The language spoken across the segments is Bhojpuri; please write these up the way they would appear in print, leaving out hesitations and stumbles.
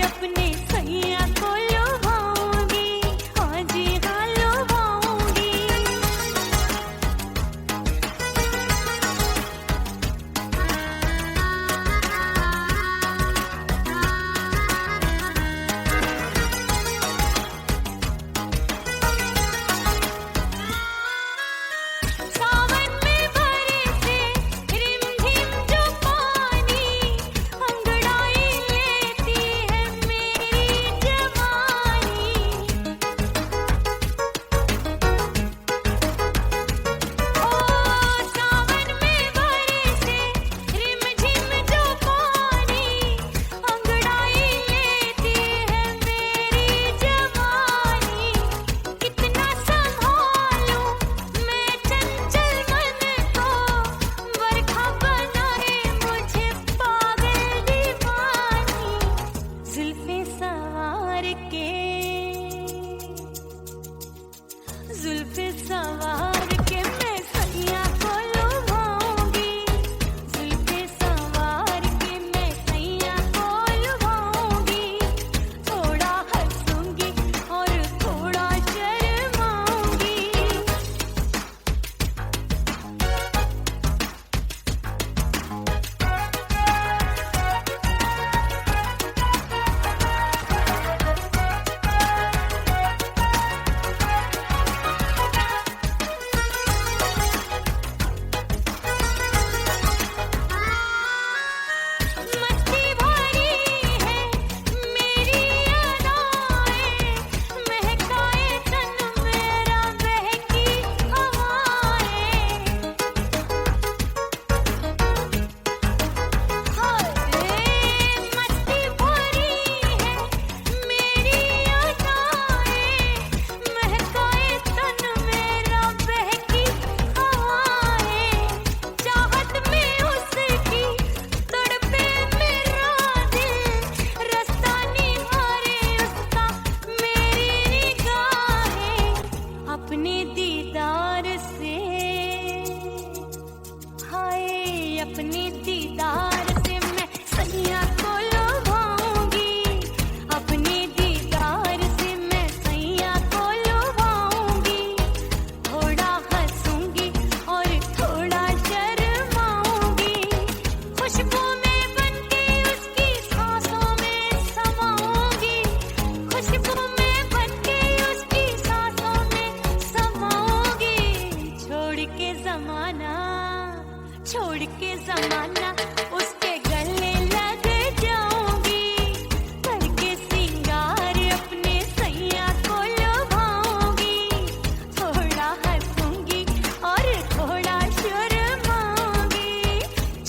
अपने सैया को लुभाऊंगी, हाँ जी हाँ लुभाऊंगी। जुल्फे सवार के मैं सैया को लुभाऊंगी, जुल्फे सवार के मैं सैया को लुभाऊंगी, थोड़ा हंसूंगी और थोड़ा शर्माऊंगी। मस्ती भरी है मेरी अदाएं, महकाए तन मेरा बहकी हवाएं। हाय मस्ती भरी है मेरी अदाएं, महकाए तन मेरा बहकी हवाएं। चाहत में उसकी तड़पे मेरा दिल, रास्ता निहारे उसका मेरी निगाहें। अपने दीदार से हाय अपने दीदार से मैं सैया को लुभाऊंगी, अपने दीदार से मैं सैया को लुभाऊंगी, थोड़ा हंसूंगी और थोड़ा शर्माऊंगी। खुशबू में बनके उसकी सांसों में समाऊंगी, खुशबू में बनके उसकी सांसों में समाऊंगी। छोड़ के जमाना उसके गले लग जाऊंगी, करके सिंगार अपने सैया को लुभाऊंगी, थोड़ा हंसूंगी और थोड़ा शर्माऊंगी।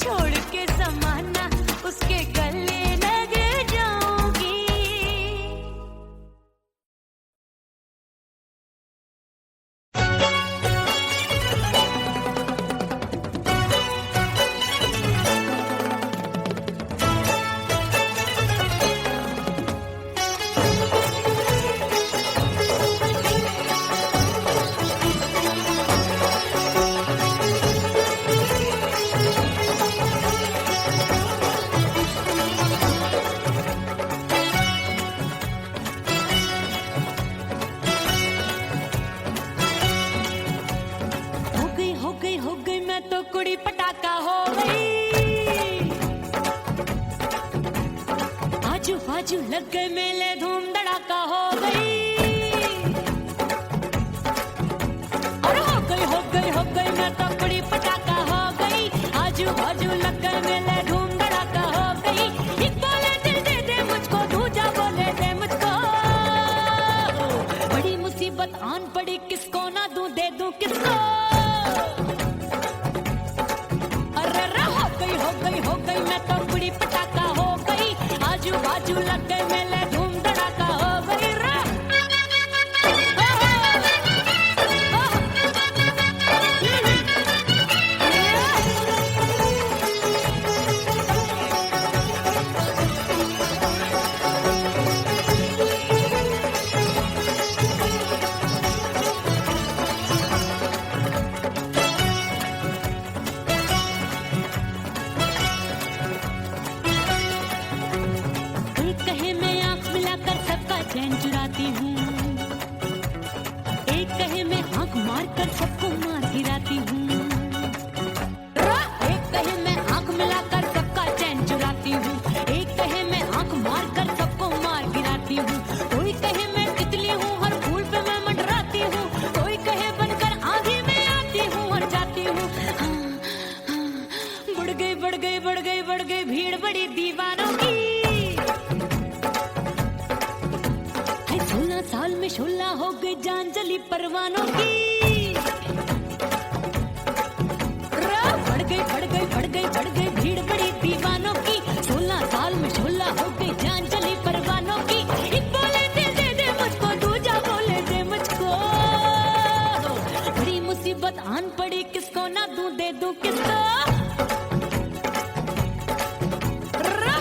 छोड़ के जमाना उसके गले लग जाऊंगी। हो गई मैं तो कुड़ी पटाखा हो गई, आजू बाजू लग गए मेले धूम धड़ाका हो गई। और हो गई मैं तो कुड़ी पटाखा हो गई, आजू बाजू लग गए मेले धूम धड़ाका हो गई। एक बोले दिल दे दे मुझको, दूजा बोले दे मुझको, बड़ी मुसीबत आन पड़ी, किसको ना दूं दे दूं किसको। हो गई मैं तो कुड़ी पटाखा हो गई, आजू बाजू लग गए मेले धूम धड़ाका हो गई। चैन चुराती हूँ, एक कहे मैं आंख मार कर सबको मार गिराती हूँ, एक कहे मैं आंख मिलाकर सबका चैन चुराती हूँ, एक कहे मैं आंख मार कर सबको मार गिराती हूँ। कोई कहे मैं तितली हूँ, हर फूल पे मैं मंडराती हूँ, कोई कहे बनकर आंधी में आती हूँ और जाती हूँ। बढ़ गई भीड़ बड़ी दीवानों की, 16 साल में शोला हो गई जान जली परवानों की। बढ़ गई भीड़ बड़ी दीवानों की, 16 साल में शोला हो गई जान जली परवानों की। एक बोले दिल दे दे मुझको, दूजा बोले दे मुझको, बड़ी मुसीबत आन पड़ी, किसको ना दूं दे दूं किसको।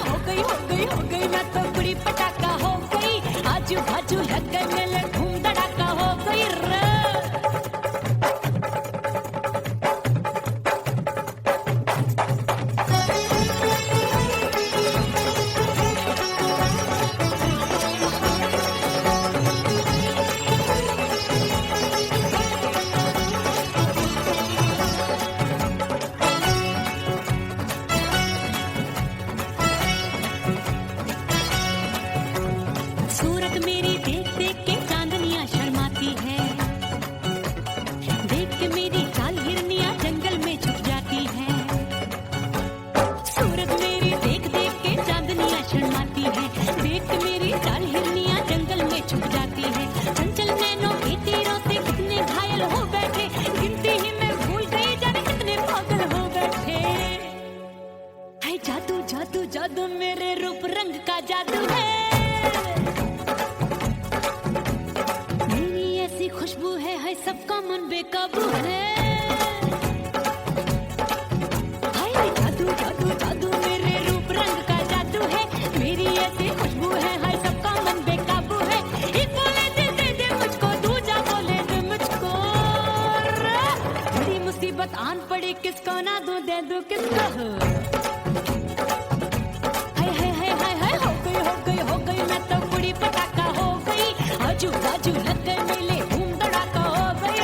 हो गई मैं तो कुड़ी पटाखा हो गई, आजू बाजू लग गए मेले धूम धड़ाका हो गई। है हाय सबका मन बेकाबू है। हाय जादू जादू जादू मेरे रूप रंग का जादू है, मेरी ऐसी खुशबू है हाय सबका मन बेकाबू है। एक बोले दे दे मुझको, दूजा बोले दे मुझको, बड़ी मुसीबत आन पड़ी किसको ना दूं दे दूं किसको। हो गई मैं तो बुढ़ी पटाखा हो गई, आजू बाजू लग गए मेले धूम धड़ाका हो गई।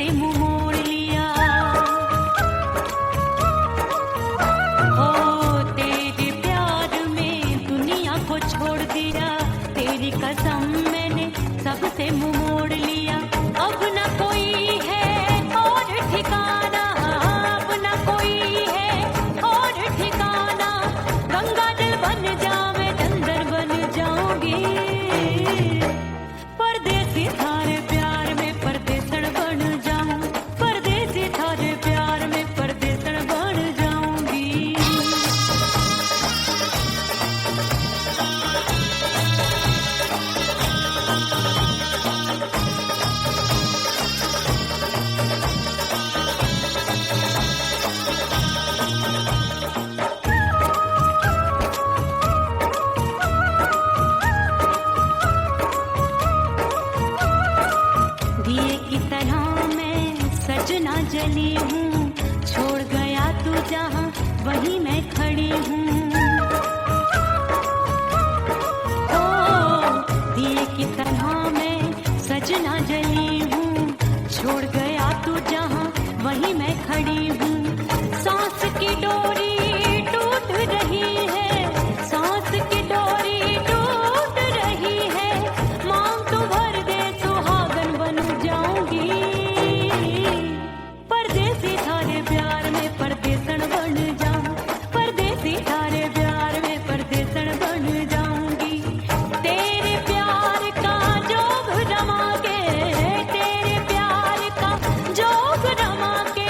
से मुंह मोड़ लिया। हो तेरे प्यार में दुनिया को छोड़ दिया, तेरी कसम मैंने सबसे मुंह मोड़ लिया। अब न कोई है और ठिकाना, अब न कोई है और ठिकाना। गंगा जल बन जावे चंदर बन जाऊंगी, परदेसी थारे प्यार में परदेसण बन जाऊं, परदेसी थारे प्यार में परदेसण बन जाऊंगी। दिए की तरह मैं सजना जली हूँ, छोड़ गया तू जहाँ वहीं मैं खड़ी हूँ। ओ दिए की तरह मैं सजना जली हूँ, छोड़ गया तू जहाँ वहीं मैं खड़ी हूँ। सांस की डोरी टूट रही है, सांस की डोरी टूट रही है। मांग तू भर दे सुहागन बन जाऊंगी, परदेसी थारे प्यार में परदेसण बन जाऊं, परदेसी थारे प्यार में परदेसण बन जाऊंगी। तेरे प्यार का जोग रमा के, तेरे प्यार का जोग रमा के,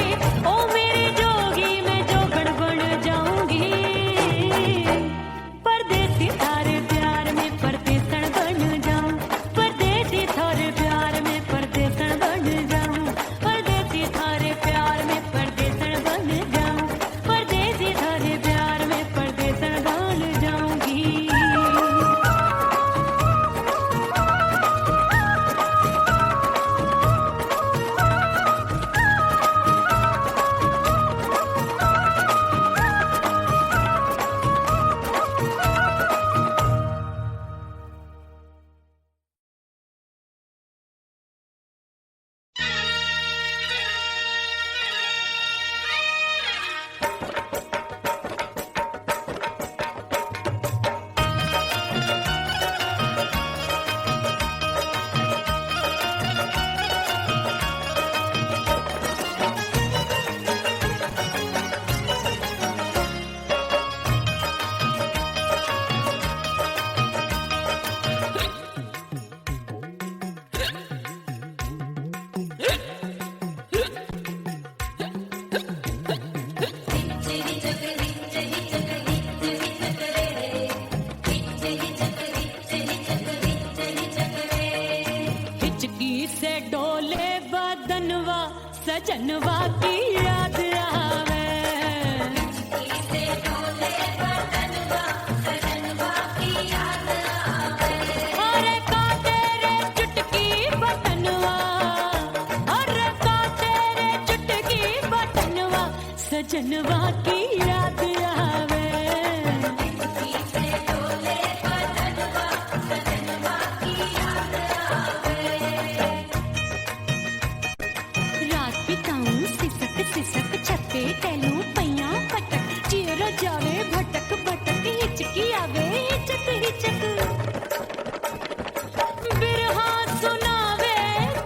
ओ मेरे जोगी मैं जोगण बन जाऊंगी, परदेसी थारे प्यार में परदेसण बन जाऊं, परदेसी थारे प्यार में परदेसण बन जाऊं, परदेसी थारे प्यार में परदेसण बन जाऊं, परदेसी थारे प्यार में परदेसण बन जाऊंगी। हिचकी से डोले बदनवा सजनवा की याद आवे, अरे का तेरे चुटकी बटनवा, अरे का तेरे चुटकी बटनवा सजनवा की याद आवे। रात बिताऊं सिसक सिसक छते टहलूं पैया पटक, चिर जावे भटक भटक, हिचकी आवे हिचक हिचक। बिरहा सुनावे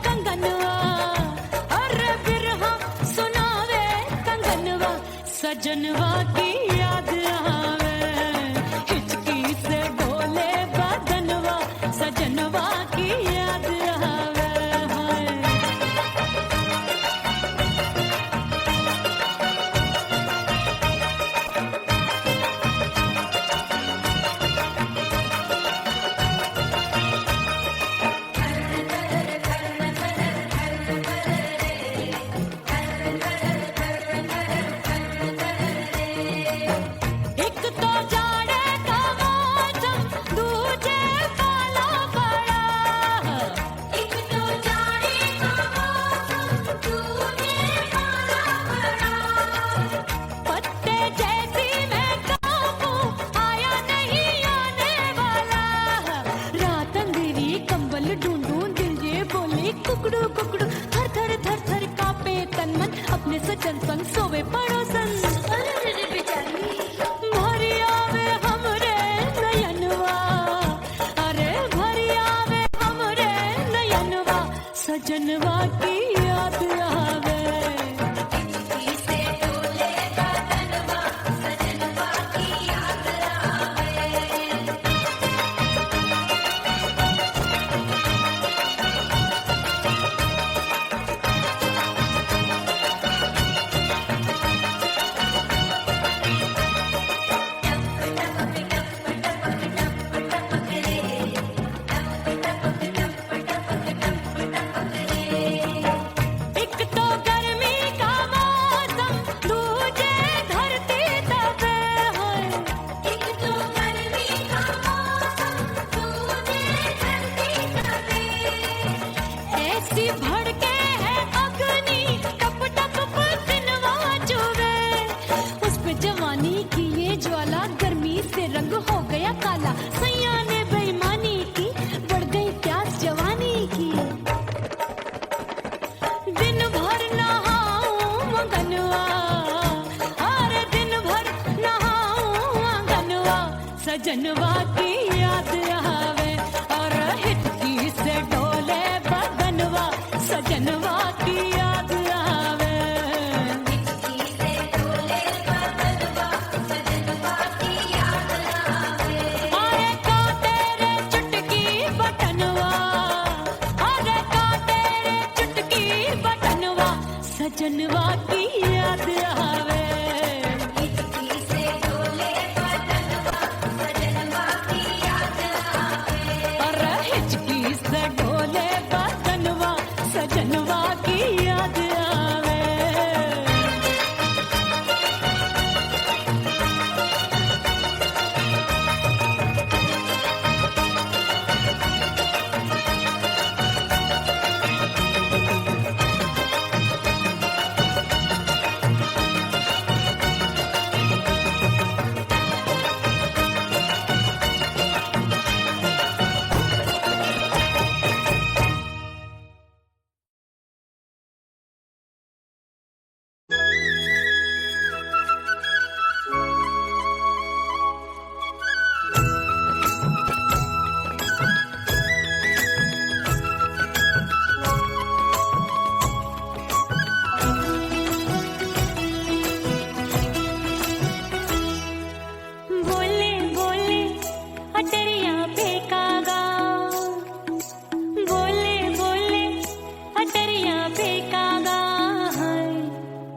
कंगनवा, अरे बिरहा सुनावे कंगनवा सजनवा की याद आवे। हिचकी से डोले बदनवा सजनवा की याद आवे। हाय कुकड़ू कुकड़ू थर थर थर थर का मन अपने सजन संग सोवे पड़ोसन। भरी आवे हमरे नयनवा, अरे भरी आवे हमरे नयनवा, सजनवा की याद आवे। सजनवा की याद आवे और हिचकी से डोले बदनवा, सजनवा की याद आवे। हिचकी से डोले बदनवा, सजनवा की याद आवे। अरे का तेरे चुटकी बटनवा, अरे का तेरे चुटकी बटनवा, सजनवा की याद आवे। सजनवा की याद आवे।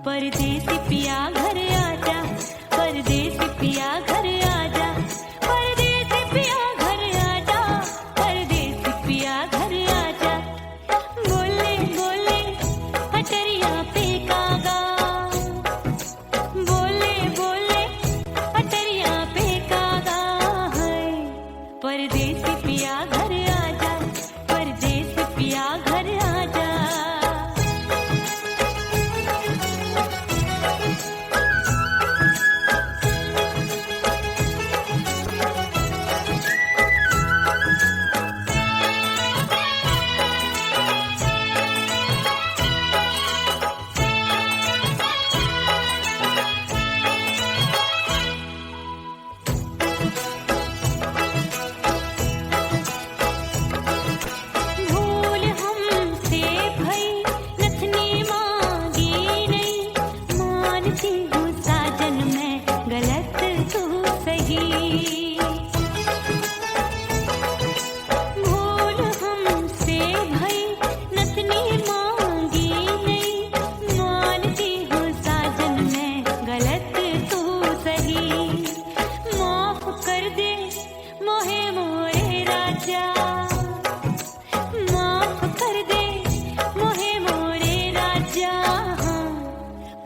परदेसी पिया घर आजा, परदेसी पिया घर आजा, परदेसी पिया घर आजा, परदेसी पिया घर आजा। बोले बोले अटरिया पे कागा, बोले बोले अटरिया पे कागा है। परदेसी पिया घर आजा, परदेसी पिया घर आजा।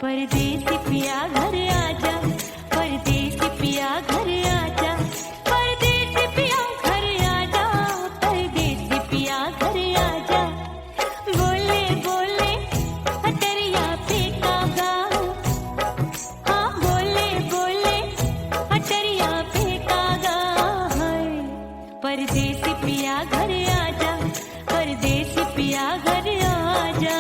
परदेसी पिया घर आजा, परदेसी पिया घर आजा, परदेसी पिया घर आजा, परदेसी पिया घर आजा। बोले बोले अटरिया पे कागा, हाँ बोले बोले अटरिया पे कागा है। परदेसी पिया घर आजा, परदेसी पिया घर आजा।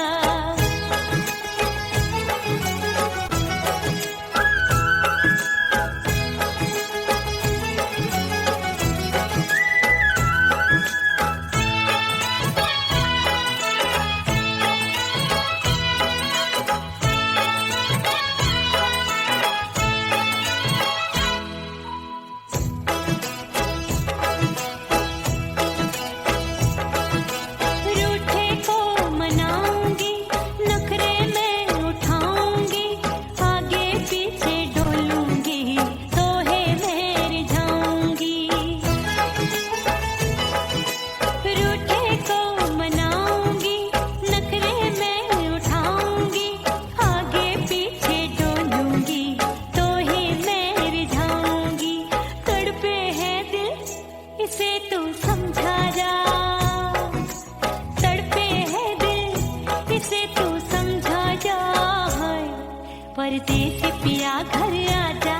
परदेसी पिया घर आजा,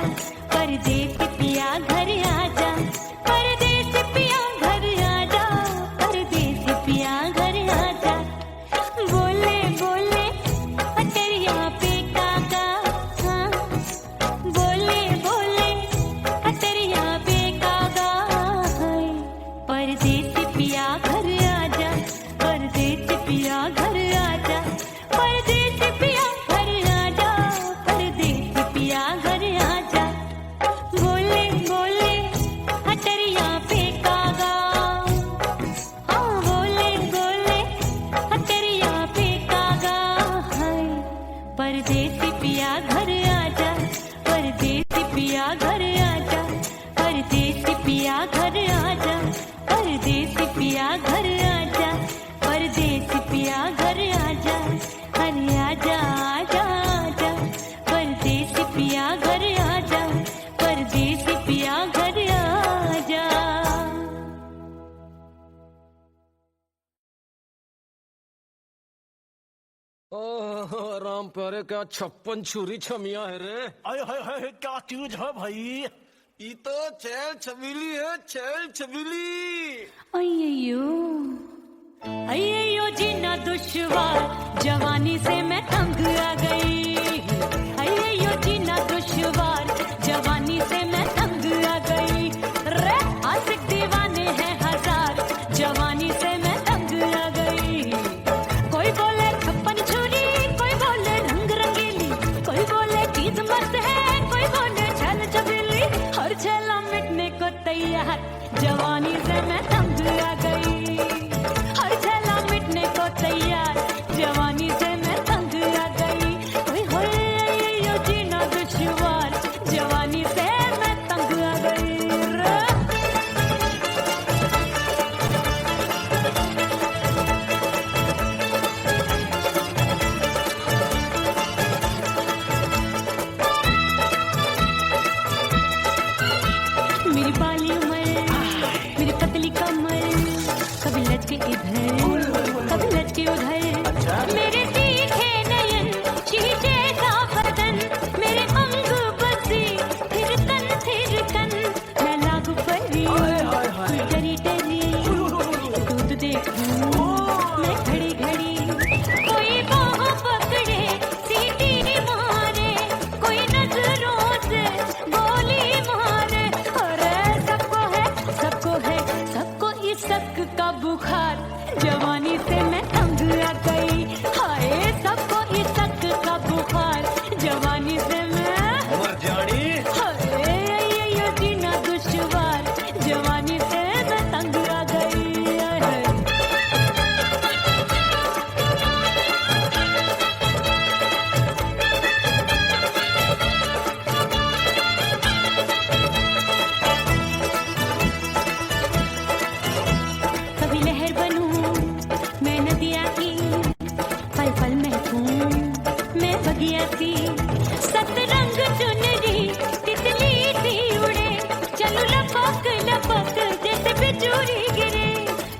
परदेसी पिया घर आजा, परदेसी पिया घर आजा, परदेसी पिया घर आजा। बोले बोले अटरिया पे काका, हाँ बोले बोले अटरिया पे काका, परदेसी पिया घर आजा, परदेसी पिया घर आजा, परदेसी पिया घर आजा, परदेसी पिया घर आजा। बोले बोले अटरिया पे कागा, हाँ बोले बोले अटरिया पे कागा, हाय परदेसी पिया घर आजा, परदेसी पिया घर आजा, परदेसी पिया घर आजा, परदेसी पिया घर आजा, परदेसी पिया घर आजा, अरे आजा आजा आजा, परदेसी पिया घर आजा, परदेसी पिया घर आजा। ओह राम प्यारे, क्या 56 छुरी छमिया है रे। हाय हाय हाय, क्या चीज है भाई? ये तो छैल छबीली है, छैल छबीली। अय्यो अय्यो जीना दुश्वार, जवानी से मैं तंग आ गई। अय्यो जीना दुश्वार, जवानी से मैं तंग आ गई। रे आशिक दीवाने हैं हजार, जवानी से मैं तंग आ गई। कोई बोले 56 छुरी, कोई बोले रंग रंगीली, कोई बोले चीज मस्त है, कोई बोले छल छबीली। हर छला मिटने को तैयार, जवानी से मैं तंग आ गई। हर छला मिटने को तैयार, जवानी से मैं तंग आ गई। ओए होए यो जीना दुश्वार, जवानी से मैं तंग आ गई रे। मेरी बाली उमर, मेरी पतली कमर, कभी लचके इधर कभी लचके उधर। मेरे तीखे नयन, शीशे सा बदन, मेरे अंग बसी थिरकन थिरकन। मैं लागू परी डरी डरी, दूध देखूं मैं घड़ी घड़ी। कोई बाह पकड़े सीटी मारे, कोई नजरों से गोली मारे। अरे सबको है सबको इसक का बुखार, जवानी से मैं तंग आ गई। हाय सबको इसक का बुखार, जवानी से मैं मर जानी। हाय ये जीना दुश्वार, जवानी से मैं तंग आ गई। हाय कभी लहर बनूं मैं नदिया की, पल पल महकूं मैं बगिया सी। सतरंग चुनरी तितली सी उड़े, चलूं लपक लपक जैसे बिजली गिरे।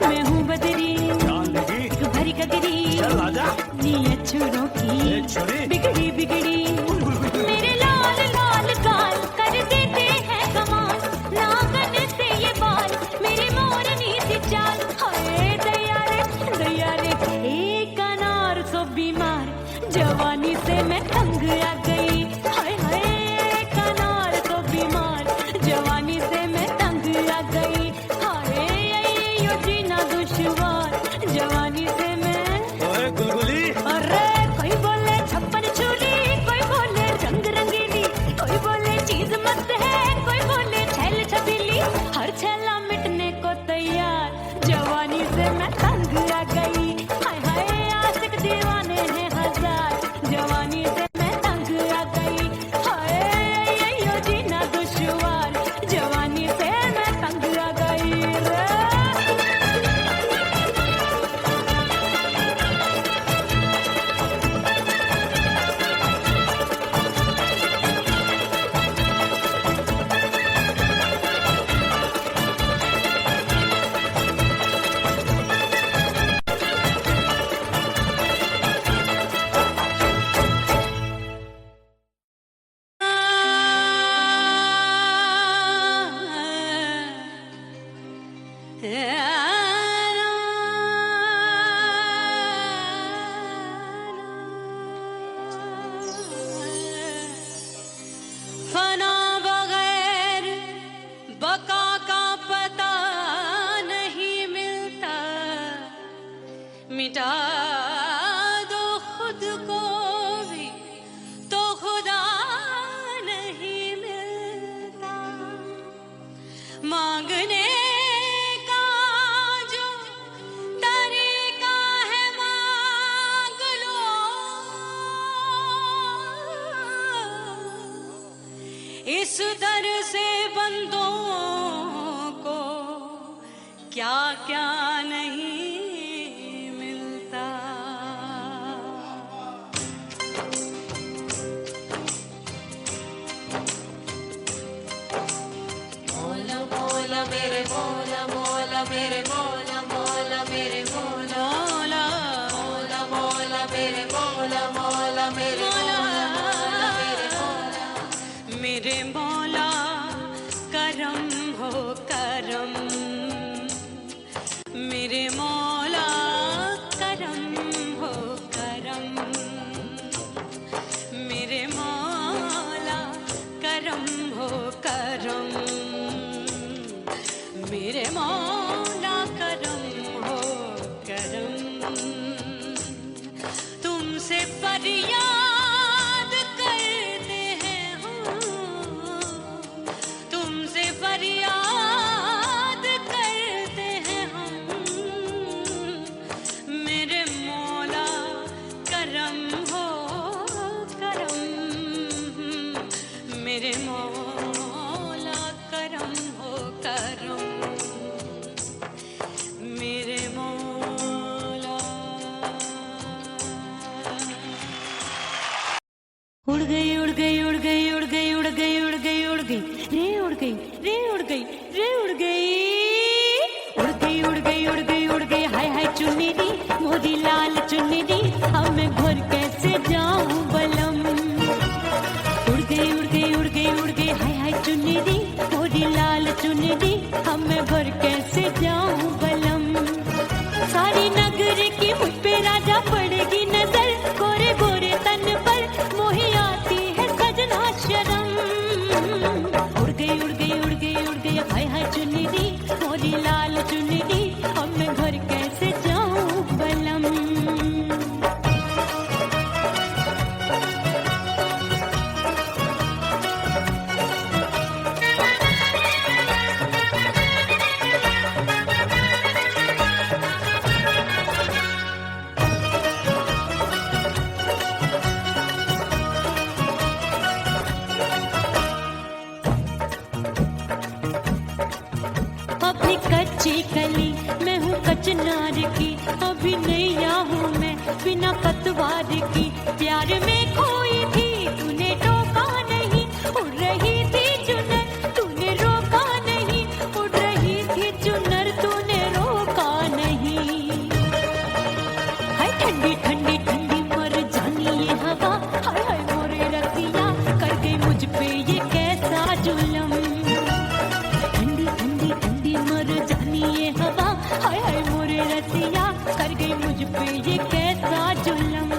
मैं हूँ बदरी जान लगी, भरी गगरी, चल आजा। नीयत छुरों की एक छुरी। बिगड़ी बिगड़ी। मेरे लाल लाल गाल कर देते हैं कमाल, नागन से ये बाल मेरे मोरनी सी चाल। हाय दया रे एक अनार सो बीमार, जवानी से मैं तंग आ गई। हाय हाय एक अनार सो बीमार, जवानी से मैं तंग आ गई। हाय यो जीना दुश्वार, जवानी से मैं। ओए गुलगुली, अरे कोई बोले 56 छुरी, कोई बोले रंग रंगीली, कोई बोले चीज मस्त है, कोई बोले छैल छबीली। हर छला मिटने को तैयार, जवानी से मैं तंग आ गई। हाय हाय आशिक दीवाने हैं हजार, जवानी से मैं तंग आ गई। हाय यो जीना दुश्वार, जवानी से मैं तंग आ गई रे। मिटा दो खुद को भी तो खुदा नहीं मिलता। मांगने का जो तरीका है मांग लो, इस दर से बंदों को क्या क्या नहीं मिलता। मौला मौला मेरे मौला मौला मेरे मौला मौला मेरे मौला मौला मौला मेरे मौला मौला मेरे मौला मेरे मौला मेरे मौला करम हो करम, मेरे मौला करम हो करम, मेरे मौला करम हो करम, मेरे मौला करम हो करम। तुमसे फरियाद करते हैं हम, तुमसे फरियाद करते हैं हम, मेरे मौला करम हो करम, मेरे मौला करम हो करम, मेरे मौला। उड़ गई उड़ गई उड़ गई उड़ गई उड़ गई उड़ गई उड़ गई रे उड़ गई रे उड़ गई रे उड़ गई उड़ गई उड़ गई उड़ गई उड़ गई हाय हाय चुन्नी मोरी लाल चुन्नी, अब मैं घर कैसे जाऊं बलम। उड़ गई उड़ गई उड़ गई उड़ गई हाय हाय चुन्नी मोरी लाल चुन्नी, अब मैं घर कैसे जाऊं बलम। सारी नगर की मुझ पे राजा पड़ेगी नजर, गोरे गोरे तन पर मोही आती है सजना शरम। उड़ गई उड़ गई उड़ गई उड़ गई हाय हाय चुन्नी मोरी लाल चुन्नी, अब मैं घर कैसे जाऊं बलम। अपनी कच्ची कली मैं हूँ कचनार की, अभी नैया हूँ मैं बिना पतवार की। प्यार में खोई थी तूने टोका नहीं, उड़ रही थी चुनर तूने रोका नहीं, उड़ रही थी चुनर तूने रोका नहीं। हाय ठंडी ठंडी ठंडी मर जानी ये हवा, हाय हाय मोरे रतिया कर गई मुझ पे ये कैसा जुलम। ठंडी ठंडी ठंडी मर जानी ये हवा, हाय हाय मोरे रतिया कर गई मुझ पे ये कैसा जुलम।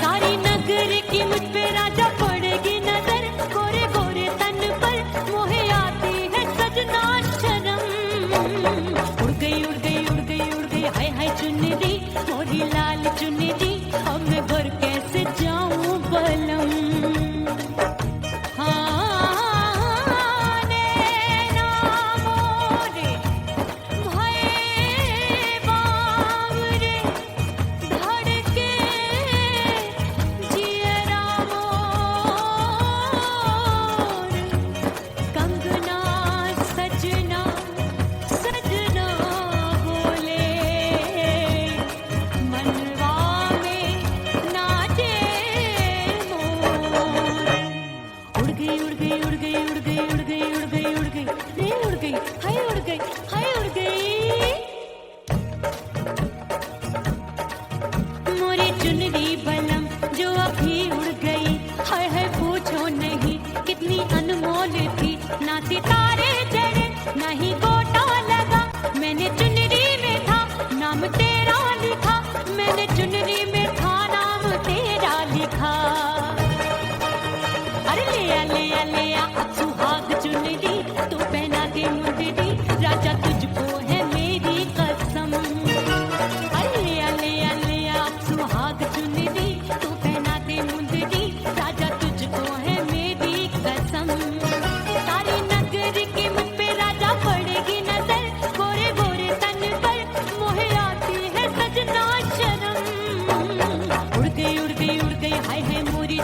सारी नगर की मुझ पे राजा पड़ेगी नजर, गोरे गोरे तन पर मोहे आती है सजना शरम। उड़ गई उड़ गई उड़ गई उड़ गई हाय हाय चुन्नी मोरी लाल चुन्नी, अब मैं घर कैसे जाऊं बलम।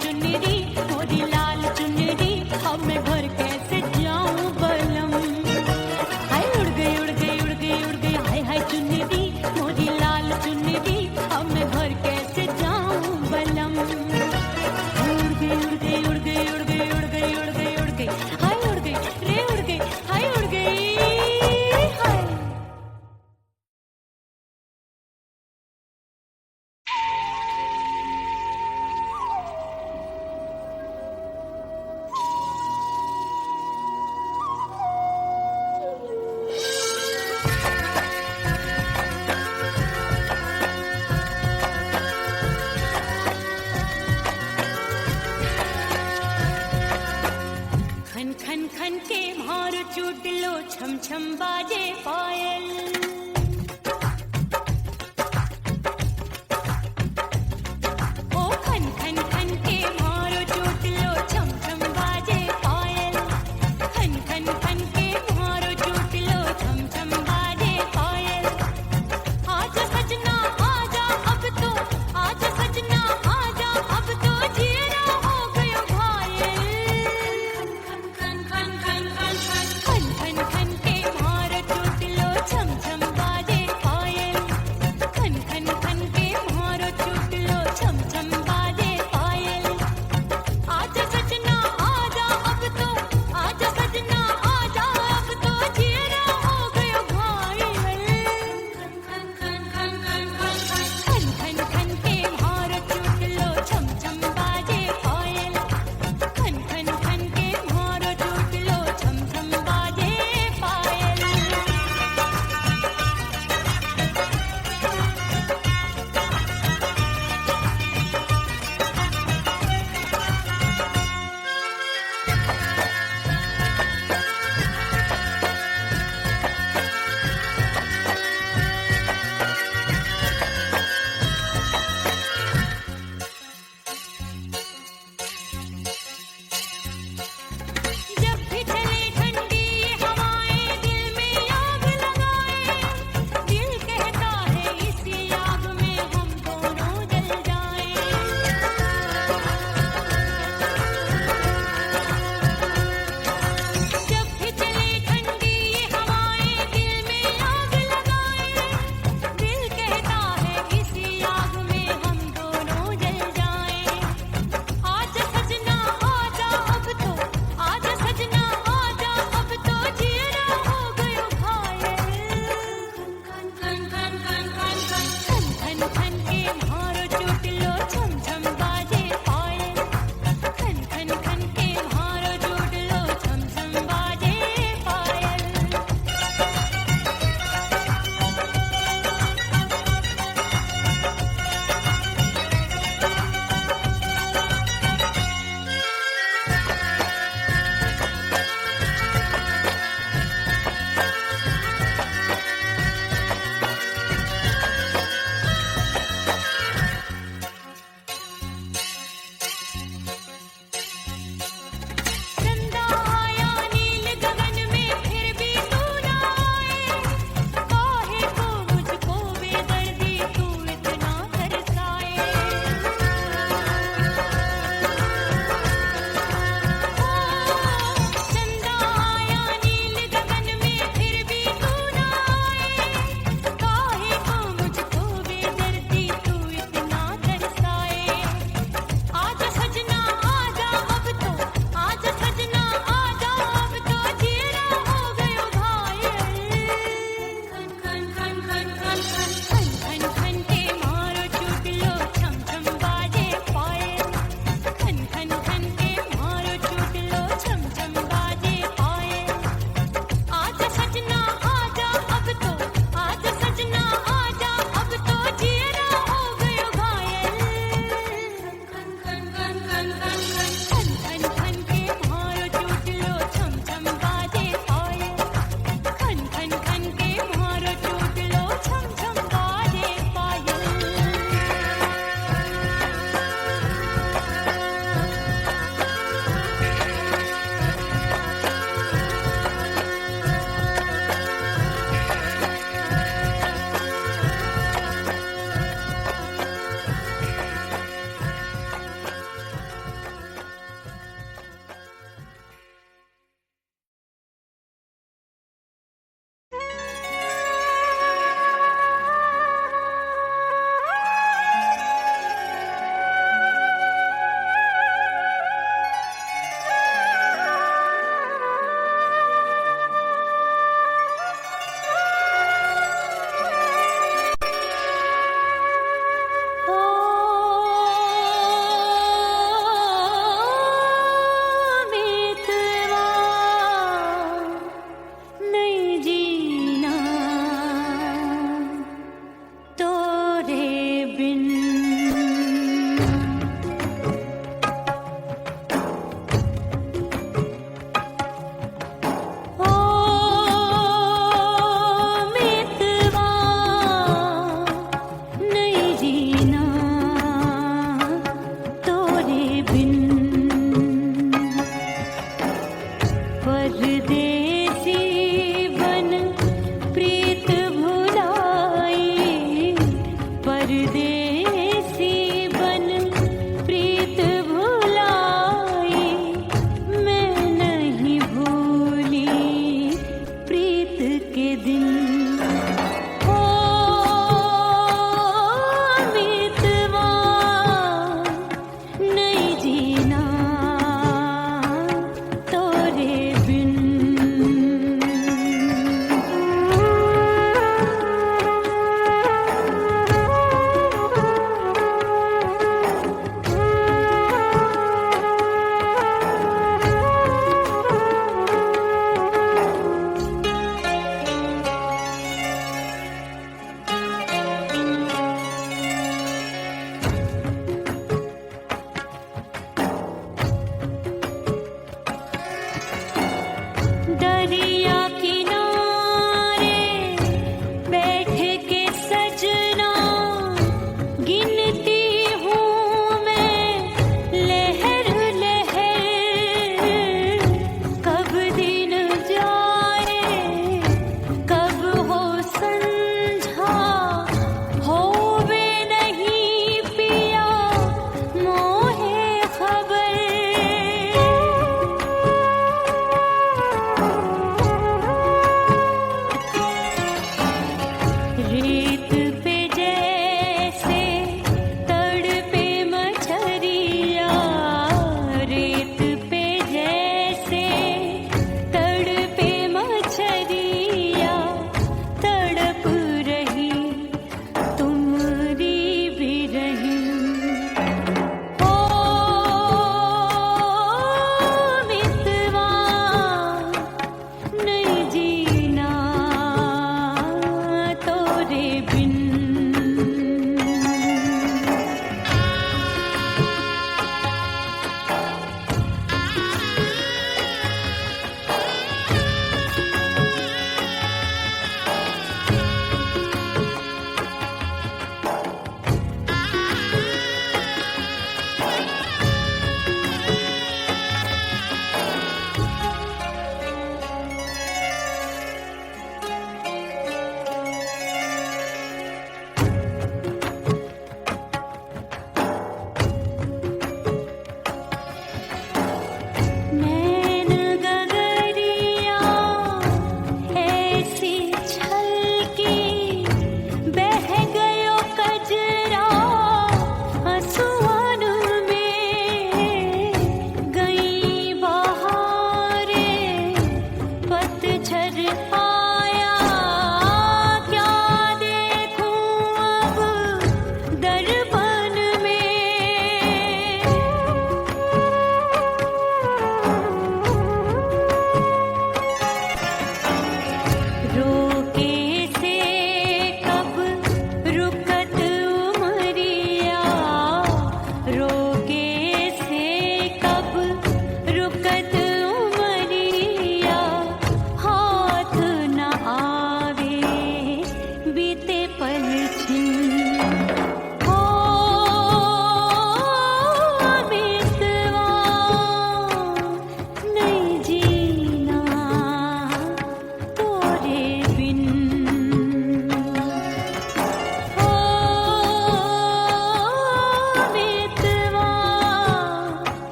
चुनरी मोरी लाल चुनरी, अब मैं घर कैसे जाऊं बलम। हाय उड़ गई उड़ गई उड़ गई उड़ गई, हाय हाय चुनरी मोरी लाल चुनरी, अब मैं घर कैसे जाऊं बलम। उड़ गई उड़ गई उड़ गई उड़ गई उड़ गई उड़ गई उड़ गई, हाय उड़ गई रे उड़ गई, हाय उड़ गई हाय। एक